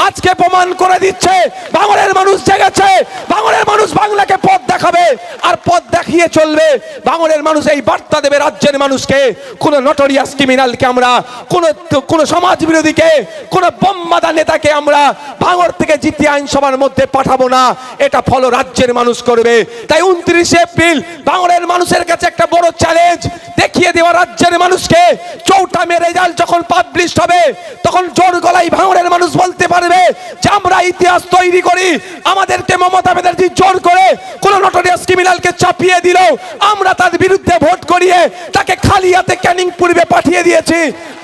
আজকে প্রমাণ করে দিচ্ছে ভাঙড়ের মানুষ জেগেছে, ভাঙড়ের মানুষ বাংলাকে পথ দেখাবে আর পথ দেখিয়ে চলবে। ভাঙড়ের মানুষ এই বার্তা দেবে রাজ্যের মানুষকে, কোন নটোরিয়াস ক্রিমিনালকে আমরা, কোন সমাজ বিরোধীকে, কোন বোমবাদা নেতাকে আমরা ভাঙড় থেকে জিতে আইনসভার মধ্যে পাঠাবো না। এটা ফলো রাজ্যের মানুষ করবে। তাই 29 এপ্রিল ভাঙড়ের মানুষের কাছে একটা বড় চ্যালেঞ্জ দেখিয়ে দেওয়া রাজ্যের মানুষকে। 4টা মে রেজাল্ট যখন পাবলিশ হবে তখন জোর গলায় ভাঙড়ের মানুষ বলতে পারবে যে আমরা ইতিহাস তৈরি করি। আমাদেরকে মমতা ব্যানার্জি জোর করে কোন নটোরিয়াস ক্রিমিনালকে চাপিয়ে দিল, আমরা তার বিরুদ্ধে ভোট করিয়ে তাকে খালি হাতে ক্যানিং পূর্বে পাঠিয়ে দিয়েছি।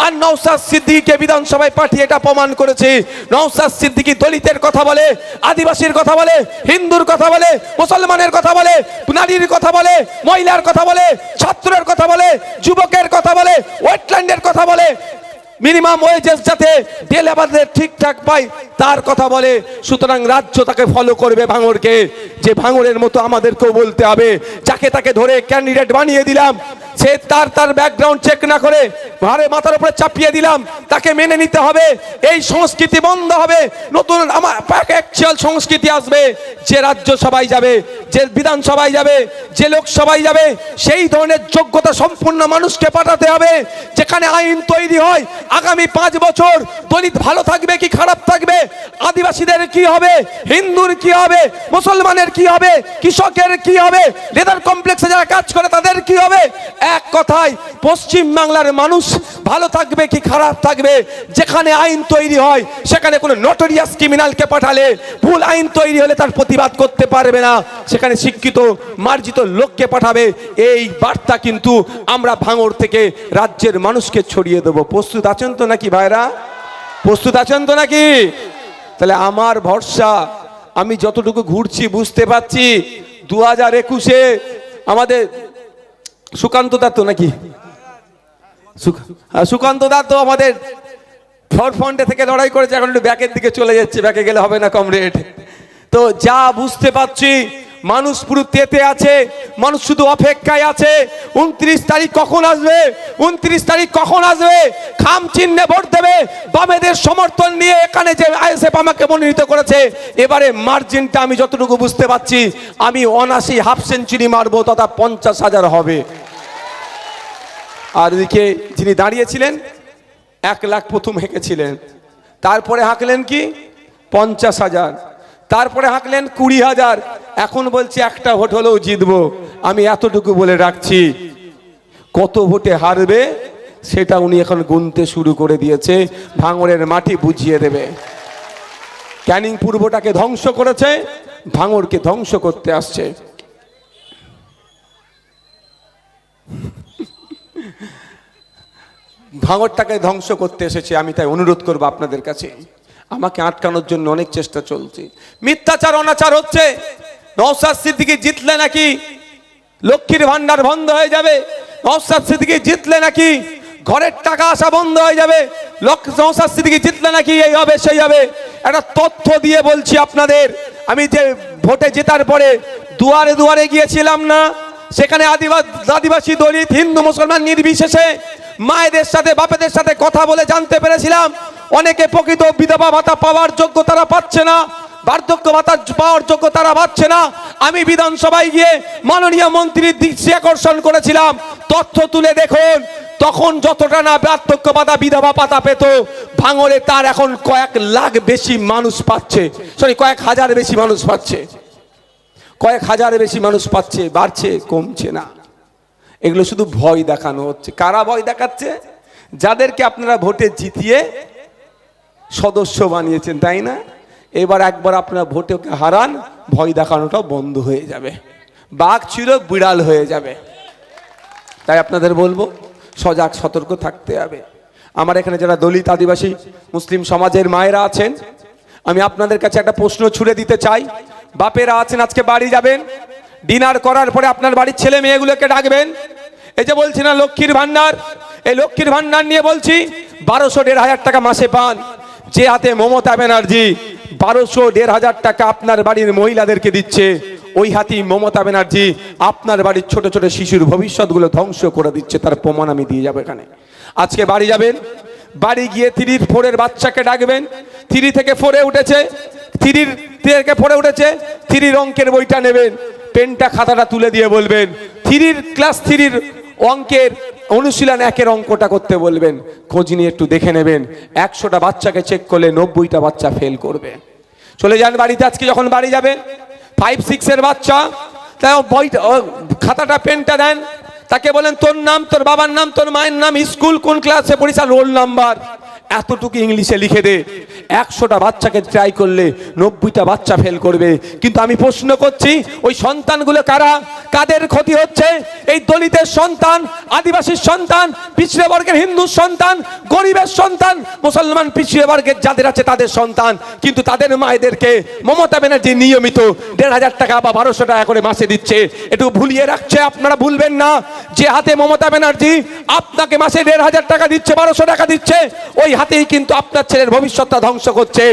আর নওশাদ সিদ্দিকীকে বিধানসভায় পাঠিয়ে এটা প্রমাণ করেছি। নওশাদ সিদ্দিকী দলিতের কথা বলে, আদিবাসীর কথা বলে, হিন্দুর কথা বলে, মুসলমানের কথা বলে, নারীর কথা বলে, মহিলার কথা বলে, ছাত্রের কথা বলে, যুবকের কথা বলে, ওয়েটল্যান্ডের কথা বলে, মিনিমাম ওয়েজেস যাতে ডে লেবারদের ঠিকঠাক পায় তার কথা বলে। সুতরাং রাজ্য তাকে ফলো করবে ভাঙড়কে, যে ভাঙড়ের মতো আমাদেরকেও বলতে হবে। যাকে তাকে ধরে ক্যান্ডিডেট বানিয়ে দিলাম, সে তার ব্যাকগ্রাউন্ড চেক না করে ভারে মাথার উপরে চাপিয়ে দিলাম, তাকে মেনে নিতে হবে। এই সংস্কৃতি বন্ধ হবে। নতুন আমার অ্যাকচুয়াল সংস্কৃতি আসবে, যে রাজ্যসভায় যাবে, যে বিধানসভায় যাবে, যে লোকসভায় যাবে, সেই ধরনের যোগ্যতা সম্পূর্ণ মানুষকে পাঠাতে হবে। যেখানে আইন তৈরি হয় আগামী 5 বছর দলিত ভালো থাকবে কি খারাপ থাকবে, আদিবাসীদের কি হবে, হিন্দুর কি হবে, মুসলমানের কি হবে, কৃষকের কি হবে, লেদার কমপ্লেক্সে যারা কাজ করে তাদের কি হবে। এক কথায় পশ্চিম বাংলার মানুষ ভালো থাকবে কি খারাপ থাকবে। যেখানে আইন তৈরি হয় সেখানে কোনো নটোরিয়াস ক্রিমিনালকে পাঠালে, ভুল আইন তৈরি হলে তার প্রতিবাদ করতে পারবে না, সেখানে শিক্ষিত মার্জিত লোককে পাঠাবে। এই বার্তা কিন্তু আমরা ভাঙড় থেকে রাজ্যের মানুষকে ছড়িয়ে দেব। প্রস্তুত আছেন তো নাকি ভাইরা? প্রস্তুত আছেন তো নাকি? তাহলে আমার ভরসা, আমি যতটুকু ঘুরছি বুঝতে পারছি 2021-এ আমাদের সুকান্ত দা তো নাকি, সুকান্ত দা তো আমাদের ফরফ্রন্টে থেকে লড়াই করেছে, এখন একটু ব্যাকের দিকে চলে যাচ্ছে। ব্যাকে গেলে হবে না কমরেড। তো যা বুঝতে পারছি মানুষ পুরো তেতে আছে, মানুষ শুধু অপেক্ষায় আছে 29 তারিখ কখন আসবে, 29 তারিখ কখন আসবে। খাম চিহ্নে ভোট দেবে, বামেদের সমর্থন নিয়ে। এখানে যে আইএসএফ আমাকে মনোনীত করেছে, এবারে মার্জিনটা আমি যতটুকু বুঝতে পারছি আমি 79 হাফ সেঞ্চুরি মারবো, তথা 50,000 হবে। আর এদিকে যিনি দাঁড়িয়েছিলেন 1 লাখ প্রথম হেঁকেছিলেন, তারপরে হাঁকলেন কি 50,000, তারপরে হাঁকলেন 20,000, এখন বলছে একটা ভোট হলেও জিতবো। আমি এতটুকু বলে রাখছি, কত ভোটে হারবে সেটা উনি এখন গুনতে শুরু করে দিয়েছে। ভাঙড়ের মাটি বুঝিয়ে দেবে। ক্যানিং পূর্বটাকে ধ্বংস করেছে, ভাঙড়কে ধ্বংস করতে আসছে। ভাঙড়টাকে ধ্বংস করতে এসেছে। আমি তাই অনুরোধ করবো আপনাদের কাছে, আমাকে আটকানোর জন্য অনেক চেষ্টা চলছে, মিথ্যাচার অনাচার হচ্ছে। নওশাদ সিদ্দিকী জিতলে নাকি লক্ষ্মীর ভান্ডার বন্ধ হয়ে যাবে, নওশাদ সিদ্দিকী জিতলে নাকি ঘরের টাকা আসা বন্ধ হয়ে যাবে, নওশাদ সিদ্দিকী জিতলে নাকি এই হবে সেই হবে। একটা তথ্য দিয়ে বলছি আপনাদের, আমি যে ভোটে জেতার পরে দুয়ারে দুয়ারে গিয়েছিলাম না, সেখানে আদিবাসী দলিত হিন্দু মুসলমান নির্বিশেষে মায়েদের সাথে বাপেদের সাথে কথা বলে জানতে পেরেছিলাম অনেকে প্রকৃত বিধবা ভাতা পাওয়ার যোগ্য তারা পাচ্ছে না, বার্ধক্য ভাতা পাওয়ার যোগ্য তারা পাচ্ছে না। আমি বিধানসভায় গিয়ে মাননীয় মন্ত্রীর দৃষ্টি আকর্ষণ করেছিলাম, তথ্য তুলে দেখুন, তখন যতটা না বার্ধক্য ভাতা বিধবা ভাতা পেত, ভাঙড়ে তার এখন কয়েক লাখ বেশি মানুষ পাচ্ছে, কয়েক হাজার বেশি মানুষ পাচ্ছে, কয়েক হাজার বেশি মানুষ পাচ্ছে, বাড়ছে কমছে না। এগুলো শুধু ভয় দেখানো হচ্ছে। কারা ভয় দেখাচ্ছে? যাদেরকে আপনারা ভোটে জিতিয়ে সদস্য বানিয়েছেন, তাই না? এবার একবার আপনারা ভোটে হারান, ভয় দেখানোটা বন্ধ হয়ে যাবে, বাঘ ছিল বিড়াল হয়ে যাবে। তাই আপনাদের বলবো সজাগ সতর্ক থাকতে হবে। আমার এখানে যারা দলিত আদিবাসী মুসলিম সমাজের মায়েরা আছেন, আমি আপনাদের কাছে একটা প্রশ্ন ছুড়ে দিতে চাই। বাপেরা আছেন, আজকে বাড়ি যাবেন, ডিনার করার পরে আপনার বাড়ির ছেলে মেয়েগুলোকে ডাকবেন। এই যে বলছি না লক্ষ্মীর ভান্ডার, এই লক্ষ্মীর ভান্ডার নিয়ে বলছি 1200-1500 টাকা মাসে পান। যে হাতে মমতা ব্যানার্জি 1200-1500 টাকা আপনার বাড়ির মহিলাদেরকে দিচ্ছে, ওই হাতেই মমতা ব্যানার্জি আপনার বাড়ির ছোট ছোট শিশুর ভবিষ্যৎগুলো ধ্বংস করে দিচ্ছে। তার প্রমাণ আমি দিয়ে যাবো এখানে। আজকে বাড়ি যাবেন, বাড়ি গিয়ে 3-4 বাচ্চাকে ডাকবেন, 3 থেকে 4 উঠেছে, 3 থেকে 4 উঠেছে, 3 অঙ্কের বইটা নেবেন, পেনটা খাতাটা তুলে দিয়ে বলবেন ক্লাস 3 অঙ্কের অনুশীলন 1-এর অঙ্কটা করতে বলবেন। খোঁজ নিয়ে একটু দেখে নেবেন, 100টা বাচ্চাকে চেক করলে 90টা বাচ্চা ফেল করবে। চলে যান বাড়িতে, আজকে যখন বাড়ি যাবেন 5-6-এর বাচ্চা, তাই বইটা খাতাটা পেনটা দেন, তাকে বলেন তোর নাম, তোর বাবার নাম, তোর মায়ের নাম, স্কুল কোন ক্লাসে পড়িস, রোল নাম্বার, এতটুকু ইংলিশে লিখে দে। 100টা বাচ্চাকে ট্রাই করলে 90টা বাচ্চা ফেল করবে। কিন্তু আমি প্রশ্ন করছি, ওই সন্তানগুলো কারা, কাদের ক্ষতি হচ্ছে? এই দলিতের সন্তান, আদিবাসীর সন্তান, পিছিয়ে বর্গের হিন্দুর সন্তান, গরিবের সন্তান, মুসলমান পিছিয়ে বর্গের যাদের আছে তাদের সন্তান। কিন্তু তাদের মায়েদেরকে মমতা ব্যানার্জি নিয়মিত 1,500 টাকা বা 1200 টাকা করে মাসে দিচ্ছে। একটু ভুলিয়ে রাখছে, আপনারা ভুলবেন না যে হাতে মমতা ব্যানার্জি আপনাকে মাসে 1,500 টাকা দিচ্ছে, 1200 টাকা দিচ্ছে, ওই হাতেই কিন্তু আপনার ছেলের ভবিষ্যৎটা ধ্বংস করছে।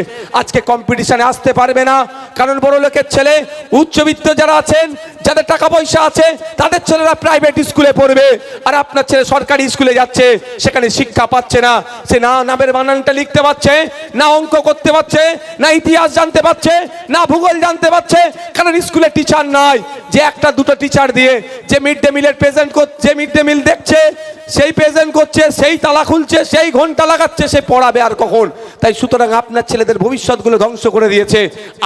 আজকে কম্পিটিশনে আসতে পারবে না, কারণ বড় লোকের ছেলে, উচ্চবিত্ত যারা আছেন, যাদের টাকা পয়সা আছে, তাদের ছেলেরা প্রাইভেট স্কুলে পড়বে, আর আপনার ছেলে সরকারি স্কুলে যাচ্ছে, সেখানে শিক্ষা পাচ্ছে না। সে না নামের বানানটা লিখতে পারছে, না অঙ্ক করতে পারছে, না ইতিহাস জানতে পারছে, না ভূগোল জানতে পারছে, কারণ স্কুলে টিচার নাই। যে 1-2টো টিচার দিয়ে যে মিড ডে মিলের প্রেজেন্ট করছে, যে মিড ডে মিল দেখছে, সেই প্রেজেন্ট করছে, সেই তালা খুলছে, সেই ঘন্টা লাগাচ্ছে, সে পড়াবে আর কখন? তাই সুতরাং আপনার ছেলেদের ভবিষ্যৎগুলো ধ্বংস করে দিয়েছে।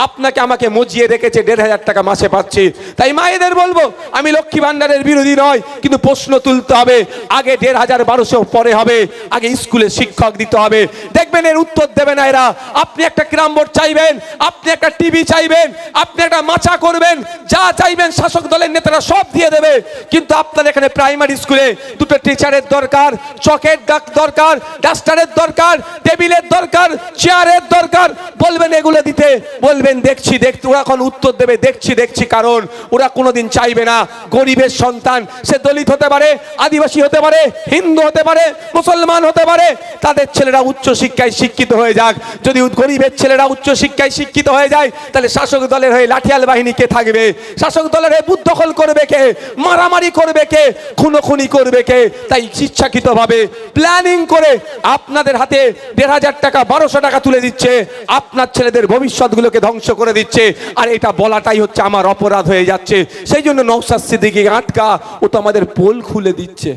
আপনাকে আমাকে মজিয়ে রেখেছে, 1,500 টাকা মাসে পাচ্ছি। তাই মায়েদের বলবো, আমি লক্ষ্মী ভান্ডারের বিরোধী নয়, কিন্তু প্রশ্ন তুলতে হবে। আগে 1,500-1,200 পরে হবে, আগে স্কুলে শিক্ষক দিতে হবে। দেখবেন এর উত্তর দেবে না এরা। আপনি একটা ক্রাম বোর্ড চাইবেন, আপনি একটা টিভি চাইবেন, আপনি একটা মাচা করবেন, যা চাইবেন শাসক দলের নেতারা সব দিয়ে দেবে। কিন্তু আপনার এখানে প্রাইমারি স্কুলে 2টো টিচারের দরকার, চকের দরকার, ডাস্টারের দরকার, টেবিলের দরকার, চেয়ারের দরকার। বলবেন এগুলো দিতে, বলবেন দেখছি। ওরা এখন উত্তর দেবে দেখছি, কারণ ওরা কোনোদিন চাইবে না গরিবের সন্তান, সে দলিত হতে পারে, আদিবাসী হতে পারে, হিন্দু হতে পারে, মুসলমান হতে পারে, তাদের ছেলেরা উচ্চ শিক্ষায় শিক্ষিত হয়ে যাক। যদি গরিবের ছেলেরা উচ্চ শিক্ষায় শিক্ষিত হয়ে যায়, তাহলে শাসক দলের হয়ে লাঠিয়াল বাহিনী কে থাকবে? শাসক দলের হয়ে বুথ দখল করবে কে? মারামারি করবে কে? খুনোখুনি করবে কে? তাই ইচ্ছাকৃতভাবে প্ল্যানিং করে আপনাদের হাতে 1,500 টাকা 1,200 টাকা তুলে দিচ্ছে, আপনার ছেলেদের ভবিষ্যৎগুলোকে ধ্বংস করে দিচ্ছে। আর এটা বলাটাই হচ্ছে আমার অপরাধ হয়ে যাচ্ছে। সেই জন্য নওশাদ সিদ্দিকী আটকা, ও তো আমাদের পোল খুলে দিচ্ছে।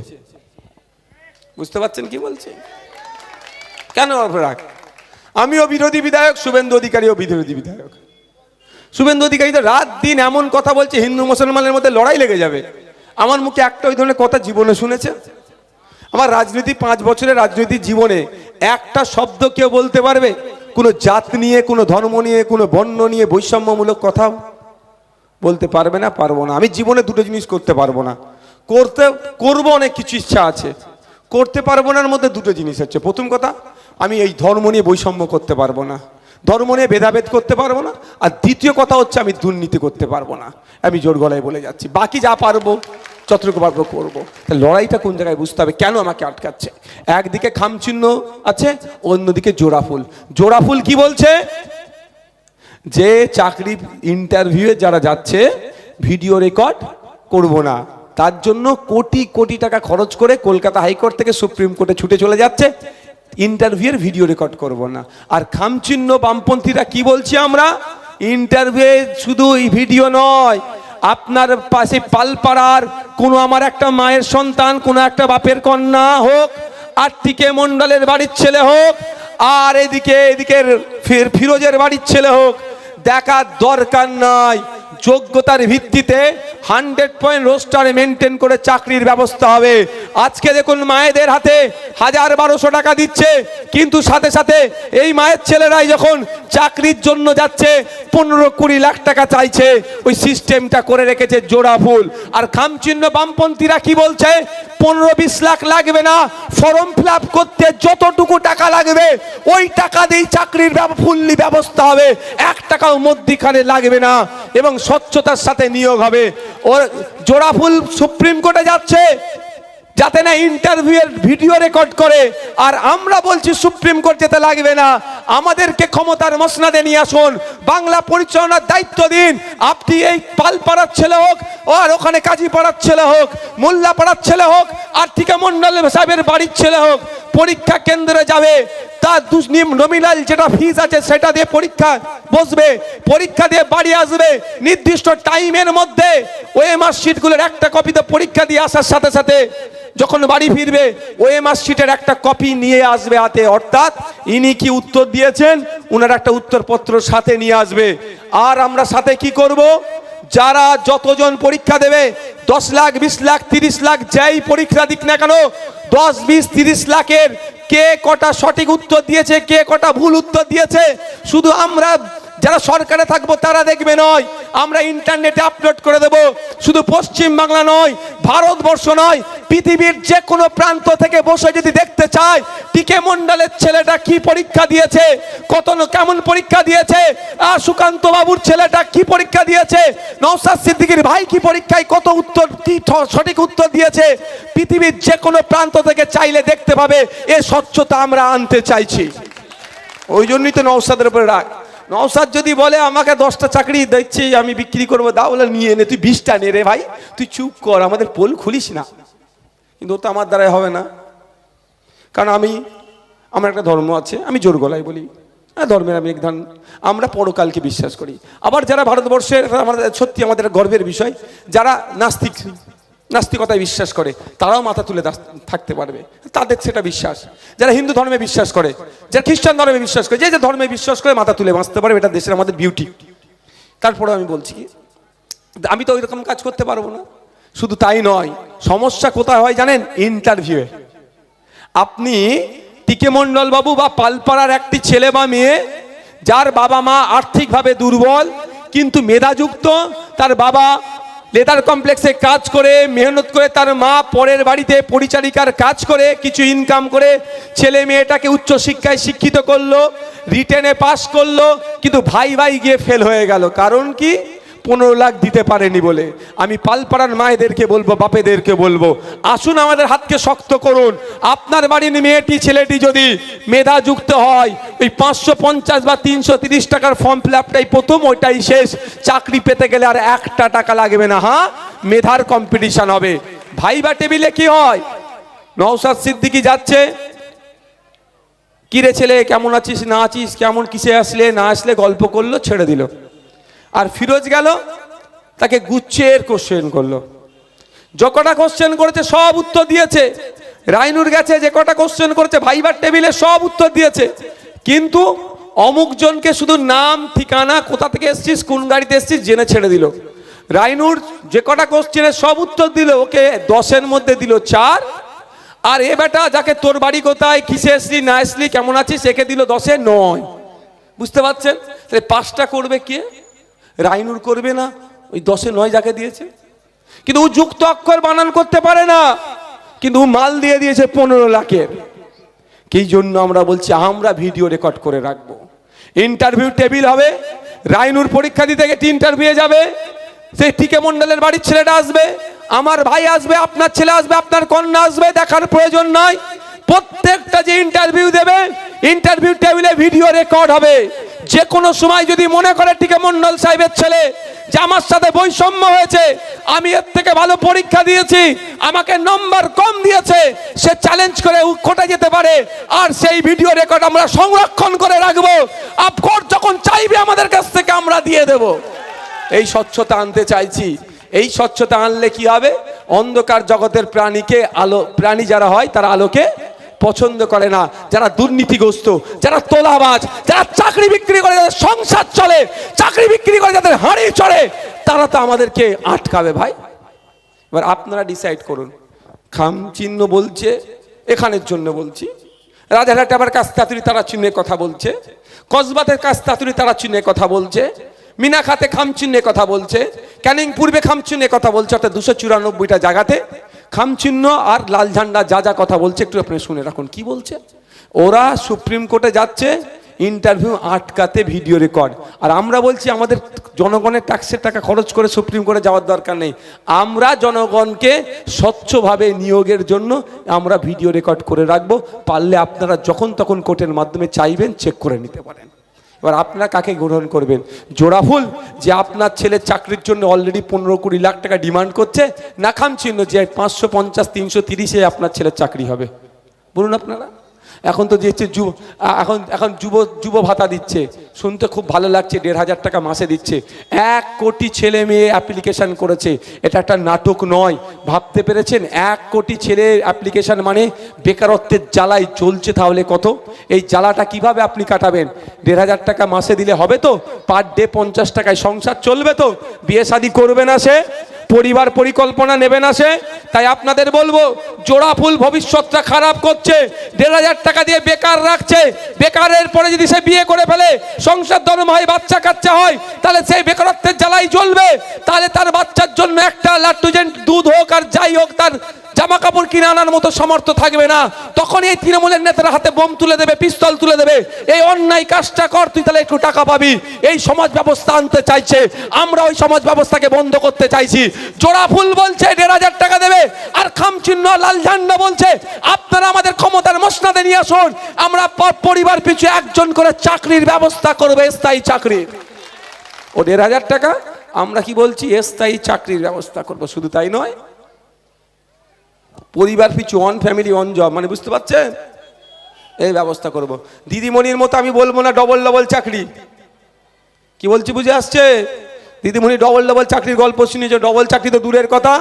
বুঝতে পারছেন কি বলছে? কেন অপরাধ? আমিও বিরোধী বিধায়ক, শুভেন্দু অধিকারীও বিরোধী বিধায়ক। শুভেন্দু অধিকারী তো রাত দিন এমন কথা বলছে, হিন্দু মুসলমানের মধ্যে লড়াই লেগে যাবে। আমার মুখে একটা ওই ধরনের কথা জীবনে শুনেছে? আমার রাজনীতি 5 বছরের রাজনীতি জীবনে একটা শব্দ কেউ বলতে পারবে কোনো জাত নিয়ে, কোনো ধর্ম নিয়ে, কোনো বর্ণ নিয়ে বৈষম্যমূলক কথা বলতে পারবে না? পারবো না। আমি জীবনে 2টো জিনিস করতে পারবো না। করবো অনেক কিছু ইচ্ছা আছে, করতে পারবো না। মধ্যে 2টো জিনিস হচ্ছে, প্রথম কথা, আমি এই ধর্ম নিয়ে বৈষম্য করতে পারবো না, ধর্ম নিয়ে ভেদাভেদ করতে পারবো না। আর দ্বিতীয় কথা হচ্ছে, আমি দুর্নীতি করতে পারবো না। আমি জোর গলায় বলে যাচ্ছি, বাকি যা পারবো যতটুকু পারবো করবো। লড়াইটা কোন জায়গায় বুঝতে হবে, কেন আমাকে আটকাচ্ছে। একদিকে খামচিহ্ন আছে, অন্যদিকে জোড়া ফুল। জোড়া ফুল কি বলছে? যে চাকরি ইন্টারভিউয়ে যারা যাচ্ছে ভিডিও রেকর্ড করব না, তার জন্য কোটি কোটি টাকা খরচ করে কলকাতা হাইকোর্ট থেকে সুপ্রিম কোর্টে ছুটে চলে যাচ্ছে, ইন্টারভিউয়ের ভিডিও রেকর্ড করব না। আর খামচিহ্ন বামপন্থীরা কি বলছি আমরা? ইন্টারভিউ শুধু ভিডিও নয়, আপনার পাশে পালপাড়ার কোনো আমার একটা মায়ের সন্তান, কোনো একটা বাপের কন্যা হোক, আর টিকে মণ্ডলের বাড়ির ছেলে হোক, আর এদিকের ফিরোজের বাড়ির ছেলে হোক, দেখার দরকার নাই। যোগ্যতার ভিত্তিতে 100 রোস্টার মেনটেন করে চাকরির ব্যবস্থা হবে। আজকে দেখুন মায়েদের হাতে 1,000-1,200 টাকা দিচ্ছে, কিন্তু সাথে সাথে এই মায়ের ছেলেরাই যখন চাকরির জন্য যাচ্ছে 15-20 লাখ টাকা চাইছে। ওই সিস্টেমটা করে রেখেছে জোড়া ফুল। আর খামচিহ্ন বামপন্থীরা কি বলছে? 15-20 লাখ লাগবে না, ফর্ম ফিল আপ করতে যতটুকু টাকা লাগবে ওই টাকা দিয়ে চাকরির ফুললি ব্যবস্থা হবে, 1 টাকাও মধ্যিখানে লাগবে না, এবং স্বচ্ছতার সাথে নিয়োগ হবে। ওর জোড়া ফুল সুপ্রিম কোর্টে যাচ্ছে যাতে না ইন্টারভিউয়ের ভিডিও রেকর্ড করে। আর আমরা বলছি সুপ্রিম কোর্ট যেতে লাগবে না, আমাদেরকে ক্ষমতার মসনাদে নিয়ে আসুন, বাংলা পরিচালনার দায়িত্ব দিন। আপনি এই পালপাড়ার ছেলে হোক, আর ওখানে কাজীপাড়ার ছেলে হোক, মোল্লাপাড়ার ছেলে হোক, আর টিকা মন্ডল সাহেবের বাড়ির ছেলে হোক, পরীক্ষা কেন্দ্রে যাবে, তার নমিনাল যেটা ফিস আছে সেটা দিয়ে পরীক্ষা বসবে, পরীক্ষা দিয়ে বাড়ি আসবে নির্দিষ্ট টাইমের মধ্যে। ওএমআর শিটগুলোর একটা কপিতে পরীক্ষা দিয়ে আসার সাথে সাথে যখন বাড়ি ফিরবে ওএমআর শিটের একটা কপি নিয়ে আসবে হাতে, অর্থাৎ ইনি কি উত্তর দিয়েছেন উনার একটা উত্তরপত্র সাথে নিয়ে আসবে। আর আমরা সাথে কি করব, যারা যতজন পরীক্ষা দেবে 10 লাখ 20 লাখ 30 লাখ যেই পরীক্ষা দিক না কেন, 10 20 30 লাখের কে কটা সঠিক উত্তর দিয়েছে, কে কটা ভুল উত্তর দিয়েছে, শুধু আমরা যারা সরকারে থাকবো তারা দেখবে নয়, আমরা ইন্টারনেটে আপলোড করে দেব। শুধু পশ্চিম বাংলা নয়, ভারতবর্ষ নয়, পৃথিবীর যে কোনো প্রান্ত থেকে বসে যদি দেখতে চায় টিকে মন্ডলের ছেলেটা কি পরীক্ষা দিয়েছে, কেমন পরীক্ষা দিয়েছে, সুকান্ত বাবুর ছেলেটা কি পরীক্ষা দিয়েছে, নওশাদ সিদ্দিকীর ভাই কি পরীক্ষায় কত উত্তর, কি সঠিক উত্তর দিয়েছে, পৃথিবীর যে কোনো প্রান্ত থেকে চাইলে দেখতে পাবে। এ স্বচ্ছতা আমরা আনতে চাইছি। ওই জন্যই তো নওশাদের উপরে রাগ। নওশাদ যদি বলে আমাকে 10টা চাকরি দিচ্ছি আমি বিক্রি করবো, দাও, বলে নিয়ে নে, তুই 20টা নে রে ভাই, তুই চুপ কর, আমাদের পোল খুলিস না। কিন্তু ও তো আমার দ্বারাই হবে না, কারণ আমার একটা ধর্ম আছে, আমি জোর গলায় বলি, ধর্মের আমি একজন, আমরা পরকালকে বিশ্বাস করি। আবার যারা ভারতবর্ষের, আমাদের সত্যি আমাদের গর্বের বিষয়, যারা নাস্তিকতায় বিশ্বাস করে তারাও মাথা তুলে থাকতে পারবে, তাদের সেটা বিশ্বাস। যারা হিন্দু ধর্মে বিশ্বাস করে, যারা খ্রিস্টান ধর্মে বিশ্বাস করে, যে ধর্মে বিশ্বাস করে মাথা তুলে বাঁচতে পারবে, এটা দেশের আমাদের বিউটি। তারপরে আমি বলছি কি, আমি তো ওইরকম কাজ করতে পারবো না। শুধু তাই নয়, সমস্যা কোথায় হয় জানেন, ইন্টারভিউয়ে। আপনি টিকে মন্ডল বাবু বা পালপাড়ার একটি ছেলে বা মেয়ে যার বাবা মা আর্থিকভাবে দুর্বল কিন্তু মেধাযুক্ত, তার বাবা লেদার কমপ্লেক্সে কাজ করে মেহনত করে, তার মা পরের বাড়িতে পরিচারিকার কাজ করে কিছু ইনকাম করে ছেলে মেয়েটাকে উচ্চশিক্ষায় শিক্ষিত করলো, রিটেনে পাস করলো, কিন্তু ভাই গিয়ে ফেল হয়ে গেল। কারণ কি, 15 লাখ দিতে পারেনি বলে। আমি পালপাড়ার মায়েদেরকে বলবো, বাপেদেরকে বলবো, আসুন আমাদের হাতকে শক্ত করুন। আপনার বাড়ির মেয়েটি ছেলেটি যদি মেধাযুক্ত হয়, ওই 550 বা 330 টাকার ফর্ম ফিল আপটাই প্রথম, ওইটাই শেষ। চাকরি পেতে গেলে আর 1টা টাকা লাগবে না। হ্যাঁ, মেধার কম্পিটিশন হবে। ভাইবা টেবিলে কি হয়, নওশাদ সিদ্দিকী যাচ্ছে, কিরে ছেলে কেমন আছিস না আছিস, কেমন কিসে আসলে না আসলে গল্প করলো, ছেড়ে দিল। আর ফিরোজ গেল, তাকে গুচ্ছের কোশ্চেন করলো, যে কটা কোশ্চেন করেছে সব উত্তর দিয়েছে। রাইনুর গেছে, যে কটা কোশ্চেন করেছে ভাইবার টেবিলে সব উত্তর দিয়েছে, কিন্তু অমুক জনকে শুধু নাম, ঠিকানা, কোথা থেকে এসছিস, কোন গাড়িতে এসছিস জেনে ছেড়ে দিল। রাইনুর যে কটা কোশ্চেনের সব উত্তর দিল, ওকে 10-এর মধ্যে দিল 4। আর এ বেটা যাকে তোর বাড়ি কোথায়, কিসে এসলি না এসলি, কেমন আছিস, একে দিল 10-এ 9। বুঝতে পারছেন? তাহলে 5টা করবে কে? রাইনুর করবে না, ওই 10-এ 9 যাকে দিয়েছে। কিন্তু ও যুক্ত অক্ষর বানান করতে পারে না, কিন্তু ও মাল দিয়ে দিয়েছে 15 লাখের। এই জন্য আমরা বলছি, আমরা ভিডিও রেকর্ড করে রাখবো। ইন্টারভিউ টেবিল হবে, রাইনুর পরীক্ষা দিতে গিয়ে ইন্টারভিউ যাবে, সেই টিকে মন্ডলের বাড়ির ছেলেটা আসবে, আমার ভাই আসবে, আপনার ছেলে আসবে, আপনার কন্যা আসবে, দেখার প্রয়োজন নয়। প্রত্যেকটা যে ইন্টারভিউ দেবে, ইন্টারভিউ টেবিলে ভিডিও রেকর্ড হবে। যে কোনো সময় যদি মনে করে টিকে মন্ডল সাহেবের ছেলে যে আমার সাথে বৈষম্য হয়েছে, আমি এর থেকে ভালো পরীক্ষা দিয়েছি, আমাকে নম্বর কম দিয়েছে, সে চ্যালেঞ্জ করে কোর্টে যেতে পারে। আর সেই ভিডিও রেকর্ড আমরা সংরক্ষণ করে রাখবো। কোর্ট যখন চাইবে আমাদের কাছ থেকে আমরা দিয়ে দেব। এই স্বচ্ছতা আনতে চাইছি। এই স্বচ্ছতা আনলে কি হবে, অন্ধকার জগতের প্রাণীকে আলো, প্রাণী যারা হয় তারা আলোকে পছন্দ করে না। যারা দুর্নীতিগ্রস্ত, যারা তোলাবাজ, যারা চাকরি বিক্রি করে যাদের সংসার চলে, চাকরি বিক্রি করে যাদের হাঁড়ি চড়ে, তারা তো আমাদেরকে আটকাবে ভাই। এবার আপনারা ডিসাইড করুন। খাম চিহ্ন বলছে, এখানের জন্য বলছি, রাজারহাটে আবার কাস্তাতুরি তারা চিহ্নের কথা বলছে, কসবাতের কাস্তাতুরি তারা চিহ্নের কথা বলছে, মিনাখাতে খাম চিহ্নের কথা বলছে, ক্যানিং পূর্বে খাম চিহ্নের কথা বলছে, অর্থাৎ 294টা জায়গাতে খাম চিহ্ন আর লাল ঝান্ডা যা কথা বলছে একটু আপনি শুনে রাখুন। কি বলছে? ওরা সুপ্রিম কোর্টে যাচ্ছে ইন্টারভিউ আটকাতে ভিডিও রেকর্ড। আর আমরা বলছি আমাদের জনগণের ট্যাক্সের টাকা খরচ করে সুপ্রিম কোর্টে যাওয়ার দরকার নেই। আমরা জনগণকে স্বচ্ছভাবে নিয়োগের জন্য আমরা ভিডিও রেকর্ড করে রাখবো। পারলে আপনারা যখন তখন কোর্টের মাধ্যমে চাইবেন চেক করে নিতে পারেন। এবার আপনারা কাকে গ্রহণ করবেন? জোড়াফুল যে আপনার ছেলের চাকরির জন্য অলরেডি 15-20 লাখ টাকা ডিমান্ড করছে, না খামচিহ্ন যে 550, 330-এ আপনার ছেলের চাকরি হবে? বলুন আপনারা। এখন তো দিচ্ছে এখন যুব ভাতা দিচ্ছে, শুনতে খুব ভালো লাগছে, 1,500 টাকা মাসে দিচ্ছে। 1 কোটি ছেলে মেয়ে অ্যাপ্লিকেশন করেছে, এটা একটা নাটক নয়। ভাবতে পেরেছেন? 1 কোটি ছেলে অ্যাপ্লিকেশন মানে বেকারত্বের জ্বালায় চলছে। তাহলে কত? এই জ্বালাটা কিভাবে আপনি কাটাবেন? 1,500 টাকা মাসে দিলে হবে তো? পার ডে 50 টাকায় সংসার চলবে তো? বিয়ে শাদী করবে না সে? পরিবার পরিকল্পনা নেবে না সে? তাই আপনাদের বলবো, জোড়াফুল ভবিষ্যৎটা খারাপ করছে, 1,500 টাকা দিয়ে বেকার রাখছে। বেকারের পরে যদি সে বিয়ে করে ফেলে, সংসার ধর্ম হয়, বাচ্চা কাচ্চা হয়, তাহলে সেই বেকারত্বের জ্বালাই জ্বলবে। তাহলে তার বাচ্চার জন্য একটা লাট্টুজেন্ট দুধ হোক আর যাই হোক, তার জামা কাপড় কিনে আনার মতো সামর্থ্য থাকবে না। তখন এই তৃণমূলের নেতারা হাতে বোম তুলে দেবে, পিস্তল তুলে দেবে, এই অন্যায় কাজটা কর, তুই তাহলে একটু টাকা পাবি। এই সমাজ ব্যবস্থা আনতে চাইছে, আমরা ওই সমাজ ব্যবস্থাকে বন্ধ করতে চাইছি। জোড়াফুল বলছে 1,500 টাকা দেবে, আর খামচিহ্ন লাল ঝান্ডা বলছে আপনারা আমাদের ক্ষমতার মসনদে নিয়ে আসুন, আমরা পরিবার পিছু একজন করে চাকরির ব্যবস্থা করবে, স্থায়ী চাকরি। ও 1,500 টাকা, আমরা কি বলছি? স্থায়ী চাকরির ব্যবস্থা করব। শুধু তাই নয়, পরিবার পিছু 1 ফ্যামিলি 1 জব, মানে বুঝতে পারছেন? এই ব্যবস্থা করব। দিদিমণির মতো আমি বলবো না ডবল চাকরি। কি বলছি বুঝে আসছে? দিদিমণি ডবল চাকরির গল্প শুনেছে। ডবল চাকরি তো দূরের কথা,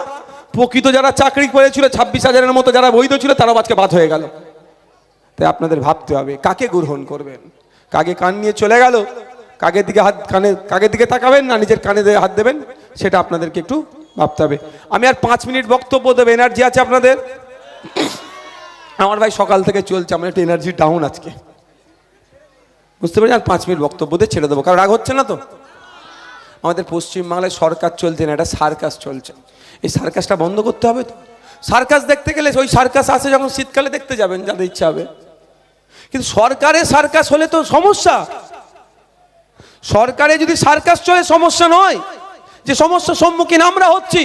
প্রকৃত যারা চাকরি করেছিল 26,000-এর মতো যারা বৈধ ছিল, তারাও আজকে বাদ হয়ে গেল। তাই আপনাদের ভাবতে হবে কাকে গ্রহণ করবেন। কাকে কান নিয়ে চলে গেল, কাকের দিকে তাকাবেন না নিজের কানে হাত দেবেন, সেটা আপনাদেরকে একটু ভাবতে হবে। আমি আর 5 মিনিট বক্তব্য দেব, এনার্জি আছে আপনাদের? আমার ভাই সকাল থেকে চলছে, আমার একটু এনার্জি ডাউন আজকে, বুঝতে পারছি। আর 5 মিনিট বক্তব্য দিয়ে ছেড়ে দেবো, কারণ রাগ হচ্ছে না তো? আমাদের পশ্চিমবাংলায় সরকার চলছে না, একটা সার্কাস চলছে। এই সার্কাসটা বন্ধ করতে হবে তো। সার্কাস দেখতে গেলে ওই সার্কাস আসে যখন শীতকালে দেখতে যাবেন, যাদের ইচ্ছা হবে। কিন্তু সরকারের সার্কাস হলে তো সমস্যা। সরকারে যদি সার্কাস চলে সমস্যা নয়, যে সমস্যার সম্মুখীন আমরা হচ্ছি।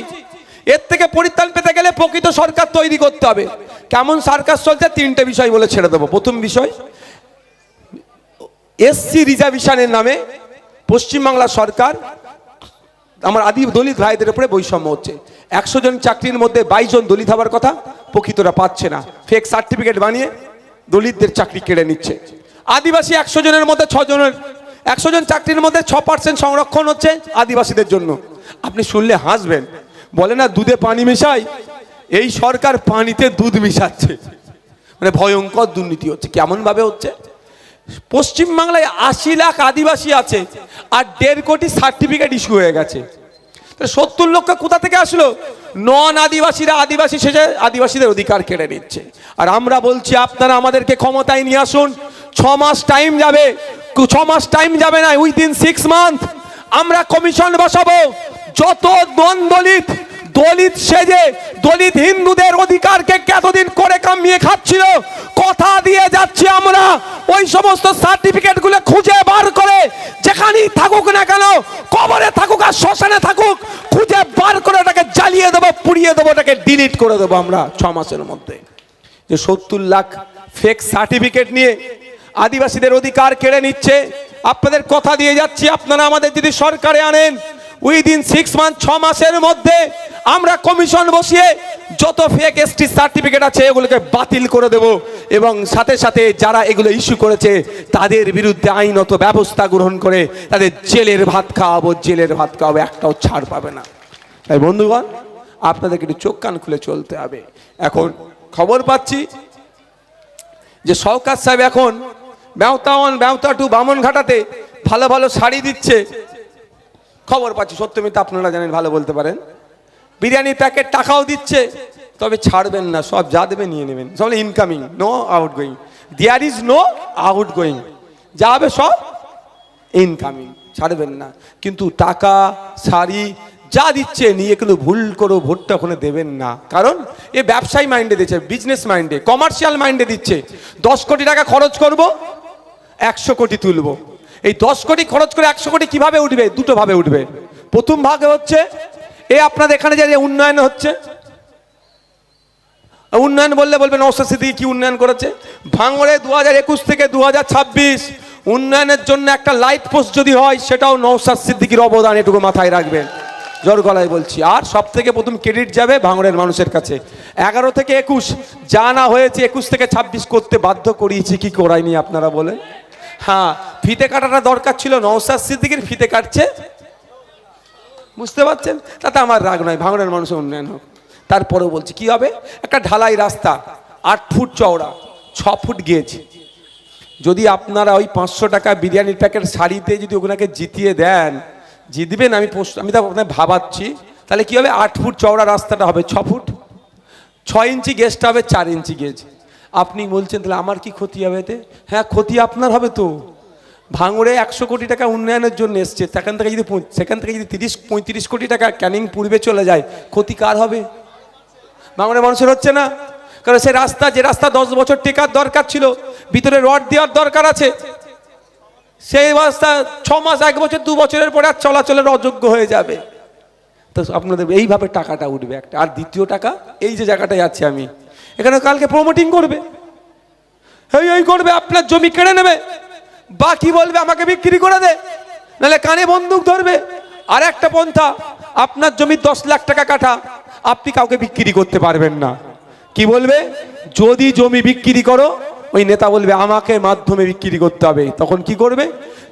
এর থেকে পরিত্রাণ পেতে গেলে প্রকৃত সরকার তৈরি করতে হবে। কেমন সার্কাস চলছে 3টে বিষয় বলে ছেড়ে দেবো। প্রথম বিষয়, এসসি রিজার্ভেশনের নামে পশ্চিমবাংলা সরকার আমার আদি দলিত ভাইদের উপরে বৈষম্য হচ্ছে। 100 জন চাকরির মধ্যে 22 জন দলিত হওয়ার কথা, প্রকৃতরা পাচ্ছে না। ফেক সার্টিফিকেট বানিয়ে দলিতদের চাকরি কেড়ে নিচ্ছে। আদিবাসী 100 জনের মধ্যে 6 জনের, 100 জন চাকরির মধ্যে 6% সংরক্ষণ হচ্ছে আদিবাসীদের জন্য। আপনি শুনলে হাসবেন, বলে না দুধে পানি মেশাই, এই সরকার পানিতে দুধ মিশাচ্ছে। মানে ভয়ঙ্কর দুর্নীতি হচ্ছে। কেমন ভাবে হচ্ছে? পশ্চিমবাংলায় 80 লাখ আদিবাসী আছে, আর 1.5 কোটি সার্টিফিকেট ইস্যু হয়ে গেছে। 70 লক্ষ কোথা থেকে আসলো? নন আদিবাসীরা আদিবাসী সেজে আদিবাসীদের অধিকার কেড়ে নিচ্ছে। আর আমরা বলছি আপনারা আমাদেরকে ক্ষমতায় নিয়ে আসুন। 6 মাস টাইম যাবে, 6 মাস টাইম যাবে না, উইদিন 6 মান্থ আমরা কমিশন বসাবো। যত দলিত সেজে দলিত হিন্দুদের অধিকারকে কতদিন করে কামিয়ে খাচ্ছিল, কথা দিয়ে যাচ্ছি আমরা ওই সমস্ত সার্টিফিকেট গুলো খুঁজে বার করে, যেখানেই থাকুক না কেন, কবরে থাকুক আর শ্মশানে থাকুক, খুঁজে বার করে ওটাকে জ্বালিয়ে দেবো, পুড়িয়ে দেবো, ওটাকে ডিলিট করে দেবো আমরা 6 মাসের মধ্যে। যে 70 লাখ ফেক সার্টিফিকেট নিয়ে আদিবাসীদের অধিকার কেড়ে নিচ্ছে, আপনাদের কথা দিয়ে যাচ্ছি, আপনারা আমাদের যদি সরকারে আনেন, উইদিন 6 মান্থ 6 মাসের মধ্যে আমরা কমিশন বসিয়ে যত ফেক এসটি সার্টিফিকেট আছে এগুলোকে বাতিল করে দেব, এবং সাথে সাথে যারা এগুলো ইস্যু করেছে তাদের বিরুদ্ধে আইনত ব্যবস্থা গ্রহণ করে তাদের জেলের ভাত খাওয়াবো, একটাও ছাড় পাবে না। তাই বন্ধুগণ, আপনাদেরকে একটু চোখ কান খুলে চলতে হবে। এখন খবর পাচ্ছি যে শওকত সাহেব এখন ব্যবতা টু বামনঘাটাতে ভালো ভালো শাড়ি দিচ্ছে। খবর পাচ্ছি, সত্য মিথ্যা আপনারা জানেন, ভালো বলতে পারেন। বিরিয়ানির প্যাকেট টাকাও দিচ্ছে, তবে ছাড়বেন না, সব যা দেবে নিয়ে নেবেন। সব incoming, no outgoing, there is no outgoing, যা হবে সব ইনকামিং, ছাড়বেন না। কিন্তু টাকা শাড়ি যা দিচ্ছে নিয়ে কিন্তু ভুল করে ভোটটা ওখানে দেবেন না, কারণ এ ব্যবসায়ী মাইন্ডে দিচ্ছে, বিজনেস মাইন্ডে, কমার্শিয়াল মাইন্ডে দিচ্ছে। 10 কোটি টাকা খরচ করব, 100 কোটি তুলবো। এই 10 কোটি খরচ করে 100 কোটি কিভাবে উঠবে? দুটো ভাবে উঠবে। প্রথম ভাগে হচ্ছে আপনাদের এখানে যে উন্নয়ন হচ্ছে, উন্নয়ন বললে বলবেন অস্বস্তি দিয়ে কি উন্নয়ন করেছে? ভাঙড়ে 2021 থেকে 2026 উন্নয়নের জন্য একটা লাইট পোস্ট যদি হয় সেটাও নওশাদ সিদ্দিকীর অবদান, এটুকু মাথায় রাখবেন, জোর গলায় বলছি। আর সব থেকে প্রথম ক্রেডিট যাবে ভাঙড়ের মানুষের কাছে। 11 থেকে 21 যা না হয়েছে 21 থেকে 26 করতে বাধ্য করিয়েছি, কি করাইনি আপনারা বলেন? হ্যাঁ, ফিতে কাটাটা দরকার ছিল, নওশাদ সিদ্দিকীর ফিতে কাটছে, বুঝতে পারছেন? তাতে আমার রাগ নয়, ভাঙড়ের মানুষের উন্নয়ন হোক। তারপরেও বলছি কি হবে, একটা ঢালাই রাস্তা 8 ফুট চওড়া, 6 ফুট গেজ, যদি আপনারা ওই 500 টাকা বিরিয়ানির প্যাকেট শাড়িতে যদি ওনাকে জিতিয়ে দেন, জিতবেন, আমি তো আপনাকে ভাবাচ্ছি, তাহলে কি হবে, 8 ফুট চওড়া রাস্তাটা হবে 6 ফুট, 6 ইঞ্চি গেজটা হবে 4 ইঞ্চি গেজ। আপনি বলছেন তাহলে আমার কি ক্ষতি হবে এতে? হ্যাঁ, ক্ষতি আপনার হবে তো। ভাঙড়ে 100 কোটি টাকা উন্নয়নের জন্য এসছে, সেখান থেকে যদি 30-35 কোটি টাকা ক্যানিং পূর্বে চলে যায়, ক্ষতি কার হবে? ভাঙড়ের মানুষের হচ্ছে না। কারণ সে রাস্তা, যে রাস্তা 10 বছর টেকার দরকার ছিল, ভিতরে রড দেওয়ার দরকার আছে, সেই রাস্তা 6 মাস, 1 বছর, 2 বছরের পরে আর চলাচলের অযোগ্য হয়ে যাবে। তো আপনাদের এইভাবে টাকাটা উঠবে একটা। আর দ্বিতীয় টাকা, এই যে জায়গাটায় আছি আমি, এখানে কালকে প্রমোটিং করবে, এই করবে, আপনার জমি কেড়ে নেবে, বা কি বলবে, আমাকে বিক্রি করে দে, নাহলে কানে বন্দুক ধরবে। আর একটা পন্থা, আপনার জমি 10 লাখ টাকা কাঠা, আপনি কাউকে বিক্রি করতে পারবেন না। কি বলবে, যদি জমি বিক্রি করো, ওই নেতা বলবে আমাকে মাধ্যমে বিক্রি করতে হবে, তখন কি করবে,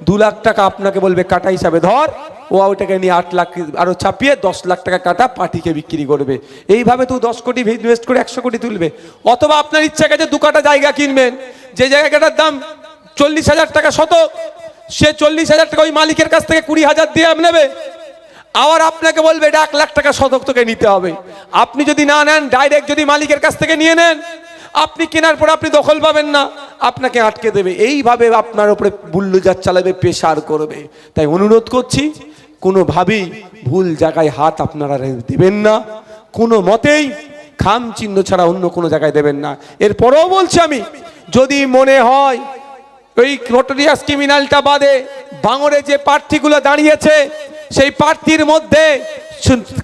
2 লাখ টাকা আপনাকে বলবে কাটা হিসাবে ধর, ও ওইটাকে নিয়ে 8 লাখ আরো ছাপিয়ে 10 লাখ টাকা কাটা পার্টিকে বিক্রি করবে। এইভাবে তো 10 কোটি ইনভেস্ট করে 100 কোটি তুলবে। অথবা আপনার ইচ্ছা গেছে 2 কাঠা জায়গা কিনবেন, যে জায়গাটার দাম 40,000 টাকা শতক, সে 40,000 টাকা ওই মালিকের কাছ থেকে 20,000 দিয়ে নেবে, আবার আপনাকে বলবে এটা 1 লাখ টাকা শতক তোকে নিতে হবে। আপনি যদি না নেন, ডাইরেক্ট যদি মালিকের কাছ থেকে নিয়ে নেন, আপনি কেনার পর আপনি দখল পাবেন না, আপনাকে আটকে দেবে। এইভাবে আপনার উপরে বুল্ডোজার চালাবে, প্রেসার করবে। তাই অনুরোধ করছি, কোনোভাবেই ভুল জায়গায় হাত আপনারা দেবেন না, কোনো মতেই খাম চিহ্ন ছাড়া অন্য কোনো জায়গায় দেবেন না। এরপরেও বলছি আমি, যদি মনে হয় ওই নোটোরিয়াস ক্রিমিনালটা বাদে ভাঙড়ে যে প্রার্থীগুলো দাঁড়িয়েছে, সেই প্রার্থীর মধ্যে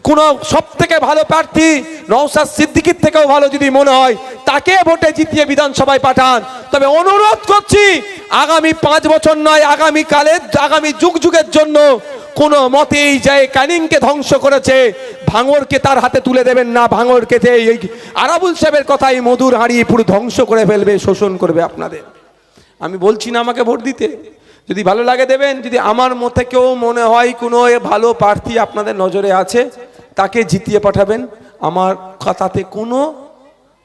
কোন সব থেকে ভালো প্রার্থী নওশাদ সিদ্দিকীর থেকেও ভালো যদি মনে হয়, তাকে ভোটে জিতিয়ে বিধানসভায় পাঠান। তবে অনুরোধ করছি, আগামী 5 বছর নয়, আগামী যুগ যুগের জন্য কোনো মতেই যায় ক্যানিংকে ধ্বংস করেছে, ভাঙড়কে তার হাতে তুলে দেবেন না। ভাঙড়কে এই আরাবুল সাহেবের কথাই মধুর হারিয়ে পুরো ধ্বংস করে ফেলবে, শোষণ করবে আপনাদের। আমি বলছি না আমাকে ভোট দিতে, যদি ভালো লাগে দেবেন। যদি আমার মতে কেউ মনে হয় কোনো ভালো প্রার্থী আপনাদের নজরে আছে, তাকে জিতিয়ে পাঠাবেন। আমার কথাতে কোনো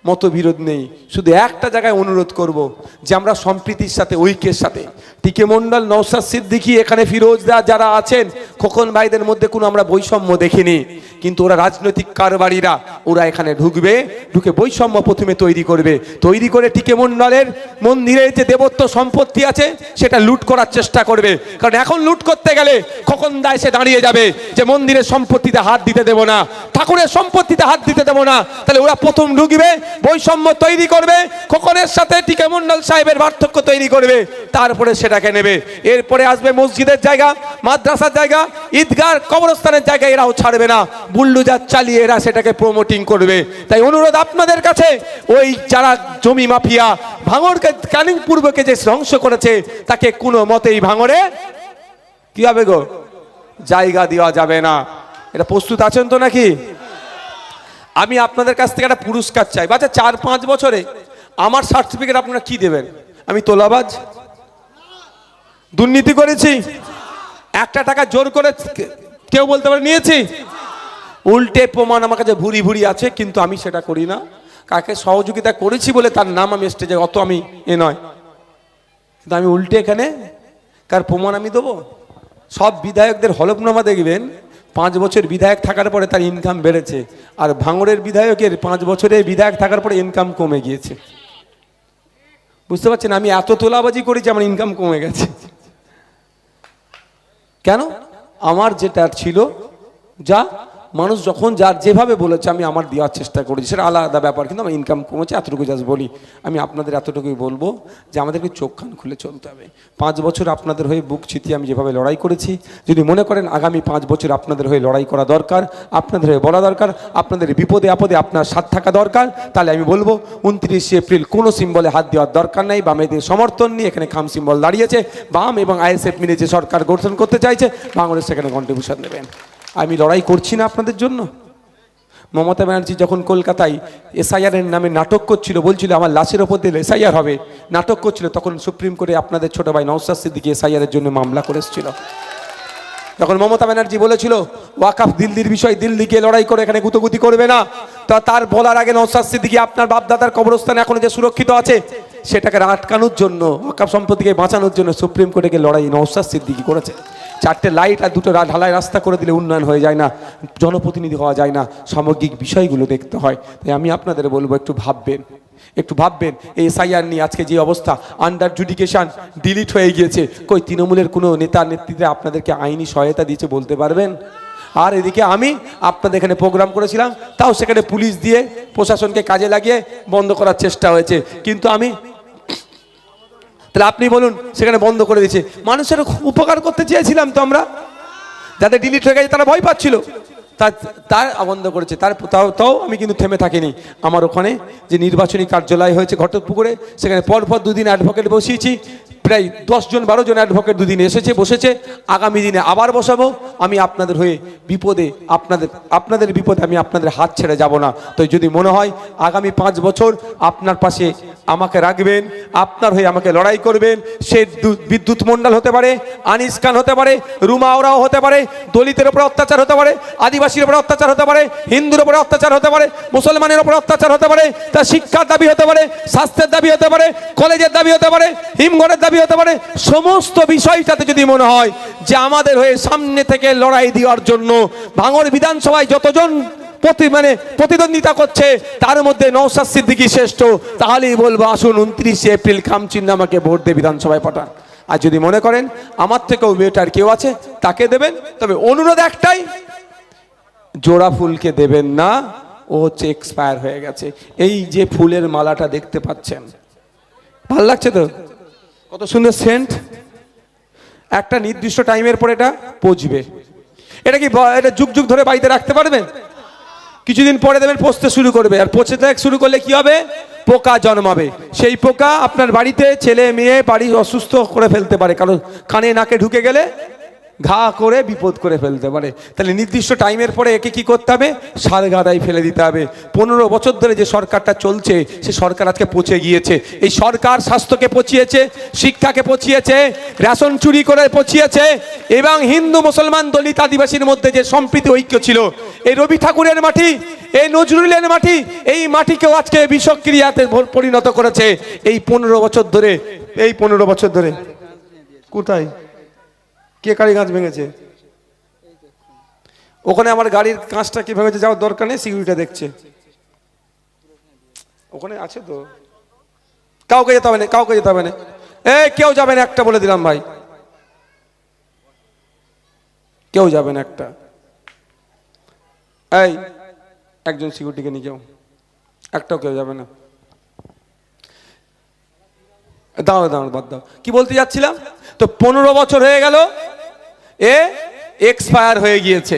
মতবিরোধ নেই। শুধু একটা জায়গায় অনুরোধ করব, যে আমরা সম্প্রীতির সাথে, ঐক্যের সাথে, টিকে মণ্ডল, নওশাদ সিদ্দিকী, এখানে ফিরোজদা যারা আছেন, খোকন ভাইদের মধ্যে কোনো আমরা বৈষম্য দেখিনি, কিন্তু ওরা রাজনৈতিক কারবারিরা, ওরা এখানে ঢুকবে, ঢুকে বৈষম্য প্রথমে তৈরি করবে, তৈরি করে টিকে মণ্ডলের মন্দিরের যে দেবত্ব সম্পত্তি আছে সেটা লুট করার চেষ্টা করবে। কারণ এখন লুট করতে গেলে খোকন দা এসে দাঁড়িয়ে যাবে যে মন্দিরের সম্পত্তিতে হাত দিতে দেব না, ঠাকুরের সম্পত্তিতে হাত দিতে দেব না। তাহলে ওরা প্রথম ঢুকবে, বৈষম্য তৈরি করবে, খোকনের সাথে টিকে মণ্ডল সাহেবের পার্থক্য তৈরি করবে, তারপরে সেটাকে নেবে। এরপরে আসবে মসজিদের জায়গা, মাদ্রাসার জায়গা, ঈদগাহ, কবরস্থানের জায়গা, এরাও ছাড়বে না, বুল্ডোজার চালিয়ে এরা সেটাকে প্রমোটিং করবে। তাই অনুরোধ আপনাদের কাছে, ওই যারা জমি মাফিয়া ভাঙড়কে, ক্যানিং পূর্বকে যে ধ্বংস করেছে, তাকে কোনো মতেই ভাঙড়ে কি হবে গো, জায়গা দেওয়া যাবে না। এটা প্রস্তুত আছেন তো নাকি? আমি আপনাদের কাছ থেকে একটা পুরস্কার চাই। আচ্ছা, 4-5 বছরে আমার সার্টিফিকেট আপনারা কি দেবেন? আমি তোলাবাজ, দুর্নীতি করেছি, 1 টাকা জোর করে কেউ বলতে পারে নিয়েছি? উল্টে প্রমাণ আমার কাছে ভুরি ভুরি আছে, কিন্তু আমি সেটা করি না। কাকে সহযোগিতা করেছি বলে তার নাম আমি স্টেজে, অত আমি নয়, কিন্তু আমি উল্টে এখানে কার প্রমাণ আমি দেবো? সব বিধায়কদের হলফনামা দেখবেন, 5 বছর বিধায়ক থাকার পরে তার ইনকাম বেড়েছে, আর ভাঙড়ের বিধায়কের 5 বছরে বিধায়ক থাকার পরে ইনকাম কমে গিয়েছে। বুঝতে পারছেন? আমি এত তোলাবাজি করেছি, আমার ইনকাম কমে গেছে। কেন? আমার যেটা ছিল, যা মানুষ যখন যার যেভাবে বলেছে আমি আমার দেওয়ার চেষ্টা করেছি, সেটা আলাদা ব্যাপার, কিন্তু আমার ইনকাম কমেছে, এতটুকু জাস্ট বলি। আমি আপনাদের এতটুকুই বলবো যে আমাদেরকে চোখ কান খুলে চলতে হবে। 5 বছর আপনাদের হয়ে বুক চিতিয়ে আমি যেভাবে লড়াই করেছি, যদি মনে করেন আগামী 5 বছর আপনাদের হয়ে লড়াই করা দরকার, আপনাদের হয়ে বলা দরকার, আপনাদের বিপদে আপদে আপনার সাথ থাকা দরকার, তাহলে আমি বলবো 29 এপ্রিল কোনো সিম্বলে হাত দেওয়ার দরকার নেই। বামেদের সমর্থন নিয়ে এখানে খাম সিম্বল দাঁড়িয়েছে, বাম এবং আইএসএফ মিলে যে সরকার গঠন করতে চাইছে, বাংলাদেশ সেখানে কন্ট্রিবিউশন দেবেন। আমি লড়াই করছি না আপনাদের জন্য। মমতা ব্যানার্জি যখন কলকাতায় এসআইআরের নামে নাটক করছিল, বলছিল আমার লাশের ওপর দিয়ে এসআইআর হবে, নাটক করছিল, তখন সুপ্রিম কোর্টে আপনাদের ছোট ভাই নওশাদ সিদ্দিকী এসআইআরের জন্য মামলা করেছিল। যখন মমতা ব্যানার্জি বলেছিল ওয়াকাফ দিল্লির বিষয়, দিল্লিকে লড়াই করে এখানে গুতগুতি করবে না, তো তার বলার আগে নওশাদ সিদ্দিকী আপনার বাপদাদার কবরস্থান এখনো যে সুরক্ষিত আছে সেটাকে আটকানোর জন্য, ওয়াকাফ সম্পত্তিকে বাঁচানোর জন্য সুপ্রিম কোর্টে গিয়ে লড়াই নওশাদ সিদ্দিকী করেছে। 4টে লাইট আর 2টো ঢালাই রাস্তা করে দিলে উন্নয়ন হয়ে যায় না, জনপ্রতিনিধি হওয়া যায় না, সামগ্রিক বিষয়গুলো দেখতে হয়। তাই আমি আপনাদের বলবো একটু ভাববেন, একটু ভাববেন। এই এসআইআর নিয়ে আজকে যে অবস্থা, আন্ডার জুডিকেশন ডিলিট হয়ে গিয়েছে, কই তৃণমূলের কোনো নেতা নেত্রীরা আপনাদেরকে আইনি সহায়তা দিয়েছে বলতে পারবেন? আর এদিকে আমি আপনাদের এখানে প্রোগ্রাম করেছিলাম, তাও সেখানে পুলিশ দিয়ে প্রশাসনকে কাজে লাগিয়ে বন্ধ করার চেষ্টা হয়েছে, কিন্তু আমি, তাহলে আপনি বলুন সেখানে বন্ধ করে দিয়েছে। মানুষের উপকার করতে চেয়েছিলাম তো আমরা, যাদের ডিলিট হয়ে গেছে তারা ভয় পাচ্ছিল, তার বন্ধ করেছে। তাও আমি কিন্তু থেমে থাকিনি। আমার ওখানে যে নির্বাচনী কার্যালয় হয়েছে ঘটকপুকুরে, সেখানে পরপর 2 দিন অ্যাডভোকেট বসিয়েছি, প্রায় 10 জন 12 জন অ্যাডভোকেট 2 দিন বসেছে। আগামী দিনে আবার বসাবো। আমি আপনাদের হয়ে বিপদে, আপনাদের বিপদে আমি আপনাদের হাত ছেড়ে যাব না। তো যদি মনে হয় আগামী 5 বছর আপনার পাশে আমাকে রাখবেন, আপনার হয়ে আমাকে লড়াই করবেন, সে বিদ্যুৎ মণ্ডল হতে পারে, আনিস খান হতে পারে, রুমা ওরাও হতে পারে, দলিতের উপরে অত্যাচার হতে পারে, আদিবাসীর উপরে অত্যাচার হতে পারে, হিন্দুর উপরে অত্যাচার হতে পারে, মুসলমানের উপরে অত্যাচার হতে পারে, তার শিক্ষার দাবি হতে পারে, স্বাস্থ্যের দাবি হতে পারে, কলেজের দাবি হতে পারে, হিমঘরের দাবি হতে পারে, সমস্ত বিষয়টাতে যদি মনে হয় যে আমাদের হয়ে সামনে থেকে লড়াই দেওয়ার জন্য ভাঙড় বিধানসভায় যতজন প্রতিদ্বন্দ্বিতা করছে তার মধ্যে নওশাদ সিদ্দিকী শ্রেষ্ঠ, তাহলেই বলবো আসুন 29 এপ্রিল খাম চিহ্নে আমাকে ভোট দিয়ে বিধানসভায় পাঠান। আর যদি মনে করেন আমার থেকেও বেটার কেউ আছে তাকে দেবেন, তবে অনুরোধ একটাই, জোড়া ফুলকে দেবেন না, ও হচ্ছে এক্সপায়ার হয়ে গেছে। এই যে ফুলের মালাটা দেখতে পাচ্ছেন, ভাল লাগছে তো, কত সুন্দর সেন্ট, একটা নির্দিষ্ট টাইমের পর এটা পচবে। এটা কি এটা যুগ যুগ ধরে বাড়িতে রাখতে পারবেন? কিছুদিন পরে দেবেন পচতে শুরু করবে, আর পচতে শুরু করলে কি হবে? পোকা জন্মাবে। সেই পোকা আপনার বাড়িতে ছেলে মেয়ে বাড়ি অসুস্থ করে ফেলতে পারে, কারণ কানে নাকে ঢুকে গেলে ঘা করে বিপদ করে ফেলতে পারে। তাহলে নির্দিষ্ট টাইমের পরে একে কি করতে হবে? সার গাদায় ফেলে দিতে হবে। 15 বছর ধরে যে সরকারটা চলছে সে সরকার আজকে পচে গিয়েছে। এই সরকার স্বাস্থ্যকে পচিয়েছে, শিক্ষাকে পচিয়েছে, রেশন চুরি করে পচিয়েছে, এবং হিন্দু মুসলমান দলিত আদিবাসীর মধ্যে যে সম্প্রীতি ঐক্য ছিল, এই রবি ঠাকুরের মাটি, এই নজরুলের মাটি, এই মাটিকেও আজকে বিষক্রিয়াতে পরিণত করেছে। এই 15 বছর ধরে, এই 15 বছর ধরে কোথায় কে গাড়ি কাঁচ ভেঙেছে? ওখানে আমার গাড়ির কাঁচটা কি ভেঙেছে যাওয়ার দরকার নেই, সিকিউরিটি দেখছে, ওখানে আছে তো। কাউকে যেতে হবে না, কাউকে যেতে হবে না, কেউ যাবে না, একটা বলে দিলাম ভাই, কেউ যাবে না একটা। এই একজন সিকিউরিটিকে নিয়ে যাও, একটাও কেউ যাবে না। দাও দাও, বাদ দাও। কি বলতে যাচ্ছিলাম? তো 15 বছর হয়ে গেল, এ এক্সপায়ার হয়ে গিয়েছে।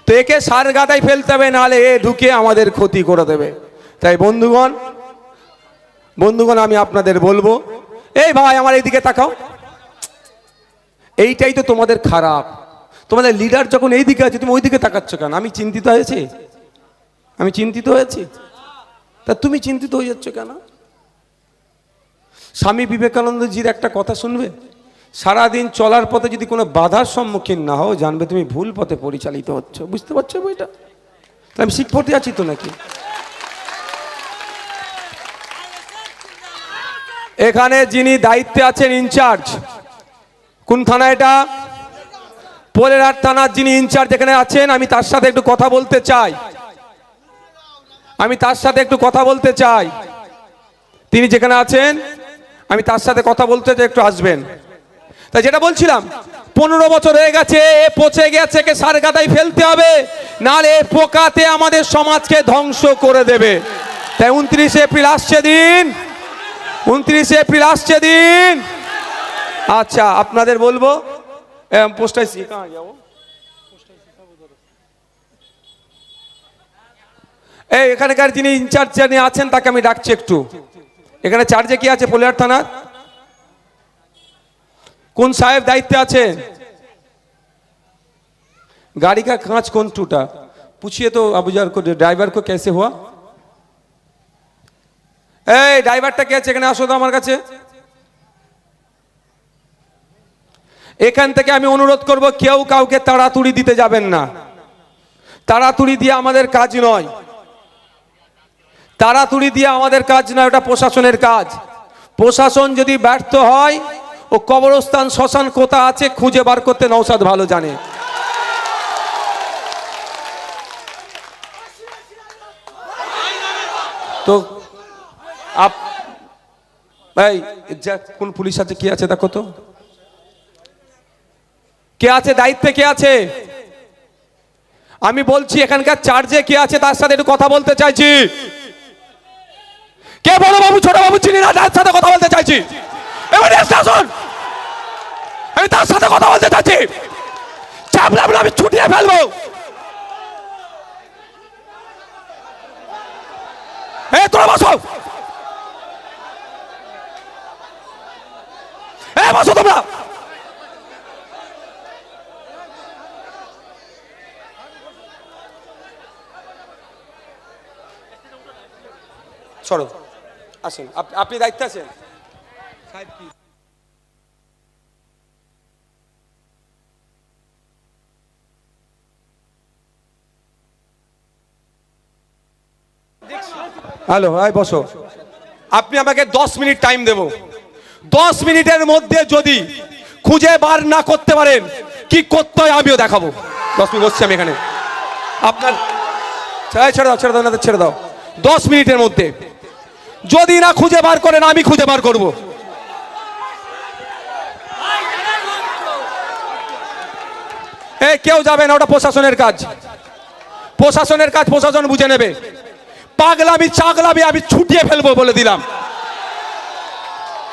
তো একে সার গাদায় ফেলতে হবে, নাহলে এ ঢুকে আমাদের ক্ষতি করে দেবে। তাই বন্ধুগণ, আমি আপনাদের বলবো, এই ভাই আমার এইদিকে তাকাও, এইটাই তো তোমাদের খারাপ। তোমাদের লিডার যখন এইদিকে আছে তুমি ওইদিকে তাকাচ্ছ কেন? আমি চিন্তিত হয়েছি, আমি চিন্তিত হয়েছি, তা তুমি চিন্তিত হয়ে যাচ্ছ কেন? স্বামী বিবেকানন্দজির একটা কথা শুনবে, সারাদিন চলার পথে যদি কোনো বাধার সম্মুখীন না হও, জানবে তুমি ভুল পথে পরিচালিত হচ্ছ। বুঝতে পারছো বইটা? আমি শিক্ষার্থী আছি তো নাকি? এখানে যিনি দায়িত্বে আছেন, ইনচার্জ, কোন থানা এটা? পোলেরহাট থানার যিনি ইনচার্জ এখানে আছেন, আমি তার সাথে একটু কথা বলতে চাই, তিনি যেখানে আছেন আমি তার সাথে কথা বলতে চাই, একটু আসবেন। তাই যেটা বলছিলাম, 15 বছর হয়ে গেছে, এ পচে গেছে, কে সার গাদায় ফেলতে হবে, নাহলে এ পোকাতে আমাদের সমাজকে ধ্বংস করে দেবে। তাই 29 এপ্রিল আসছে দিন, 29 এপ্রিল আসছে দিন। আচ্ছা আপনাদের বলবো পোস্টাই কাহা যাবো, এই এখানকার যিনি ইনচার্জ যিনি আছেন তাকে আমি ডাকছি একটু। এখানে চার্জে কি আছে পোলিয়ার থানার? कौन साहेब दायित्व आछे? गाड़ी का कांच कौन टूटा? पूछिए तो अबूजर को, ड्राइवर को कैसे हुआ? ए ड्राइवरটা কে আছে এখানে আসো তো আমার কাছে। এখান থেকে আমি অনুরোধ করব কেউ কাউকে তাড়াতাড়ি দিতে যাবেন না। তাড়াতাড়ি দিয়ে আমাদের কাজ নয়, তাড়াতাড়ি দিয়ে আমাদের কাজ নয়, ওটা প্রশাসনের কাজ। প্রশাসন যদি ব্যর্থ হয়, ও কবরস্থান শ্মশান কোথা আছে খুঁজে বার করতে নওশাদ ভালো জানে। তো আপ ভাই কোন পুলিশ আছে, কি আছে দেখো তো, কে আছে দায়িত্বে, কে আছে? আমি বলছি এখানকার চার্জে কে আছে তার সাথে একটু কথা বলতে চাইছি। কে বড় বাবু ছোট বাবু চিনি না, তার সাথে কথা বলতে চাইছি। এবারে স্টেশন, আমি তার সাথে কথা বলতে চাচ্ছি। চাপ লাগলে আমি ছুটিয়ে ফেলবো। এই তোরা বসো, এই বসো তোমরা। সরো, আসেন, আপনি দায়িত্বে আছেন। হ্যালো, আই বসো। আপনি আমাকে 10 মিনিট টাইম দেব। 10 মিনিটের মধ্যে যদি খুঁজে বার না করতে পারেন কি করতে হয় আমিও দেখাবো। 10 মিনিট বসছি আমি এখানে। আপনার ছেড়ে দাও, ছেড়ে দাও, না ছেড়ে দাও। 10 মিনিটের মধ্যে যদি না খুঁজে বার করেন আমি খুঁজে বার করব। এই কেউ যাবে না, ওটা প্রশাসনের কাজ। প্রশাসনের কাজ প্রশাসন বুঝে নেবে। পাগলামি চাগলামি আমি ছুটিয়ে ফেলবো বলে দিলাম।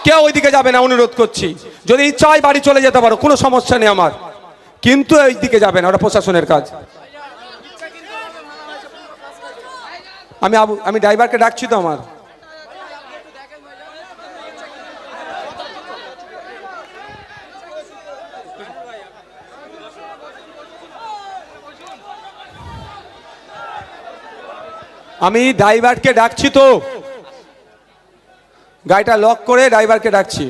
কেউ ওইদিকে যাবে না, অনুরোধ করছি। যদি ইচ্ছা হয় বাড়ি চলে যেতে পারো, কোনো সমস্যা নেই আমার, কিন্তু এইদিকে যাবে না, ওটা প্রশাসনের কাজ। আমি ড্রাইভারকে ডাকছি তো আমার। আমি ড্রাইভারকে ডাকছি তো, গাড়িটা লক করে ড্রাইভারকে ডাকছি।